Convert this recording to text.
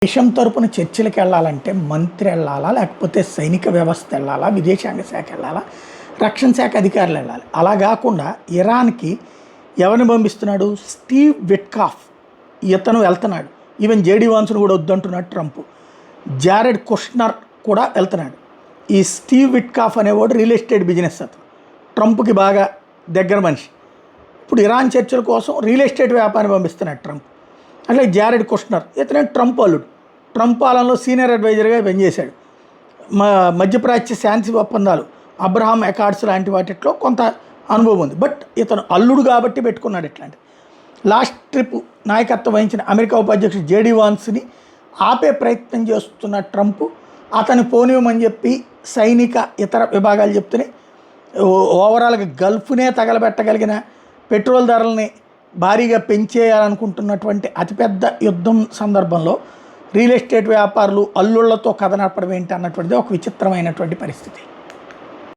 దేశం తరపున చర్చలకు వెళ్ళాలంటే మంత్రి వెళ్ళాలా, లేకపోతే సైనిక వ్యవస్థ వెళ్ళాలా, విదేశాంగ శాఖ వెళ్ళాలా, రక్షణ శాఖ అధికారులు వెళ్ళాలి. అలా కాకుండా ఇరాన్కి ఎవరిని పంపిస్తున్నాడు? స్టీవ్ విట్కాఫ్ ఇతను వెళ్తున్నాడు. ఈవెన్ జేడీ వాన్స్ను కూడా వద్దంటున్నాడు ట్రంప్. జారెడ్ కుష్నర్ కూడా వెళ్తున్నాడు. ఈ స్టీవ్ విట్కాఫ్ అనేవాడు రియల్ ఎస్టేట్ బిజినెస్ అతను, ట్రంప్కి బాగా దగ్గర మనిషి. ఇప్పుడు ఇరాన్ చర్చల కోసం రియల్ ఎస్టేట్ వ్యాపారాన్ని పంపిస్తున్నాడు ట్రంప్. అట్లా జారెడ్ కుష్నర్ ఇతనే ట్రంప్ అల్లుడు. ట్రంప్ పాలనలో సీనియర్ అడ్వైజర్గా పనిచేశాడు. మధ్యప్రాచ్య శాంతి ఒప్పందాలు, అబ్రహాం అకార్డ్స్ లాంటి వాటిలో కొంత అనుభవం ఉంది. బట్ ఇతను అల్లుడు కాబట్టి పెట్టుకున్నాడు. ఇట్లాంటి లాస్ట్ ట్రిప్ నాయకత్వం వహించిన అమెరికా ఉపాధ్యక్షుడు జేడీ వాన్స్ని ఆపే ప్రయత్నం చేస్తున్న ట్రంప్ అతని పోనివ్వమని చెప్పి సైనిక ఇతర విభాగాలు చెప్తూనే ఓవరాల్గా గల్ఫ్నే తగలబెట్టగలిగిన, పెట్రోల్ ధరల్ని భారీగా పెంచేయాలనుకుంటున్నటువంటి అతిపెద్ద యుద్ధం సందర్భంలో రియల్ ఎస్టేట్ వ్యాపారులు అల్లుళ్లతో కథ నడపడం ఏంటి అన్నటువంటిది ఒక విచిత్రమైనటువంటి పరిస్థితి.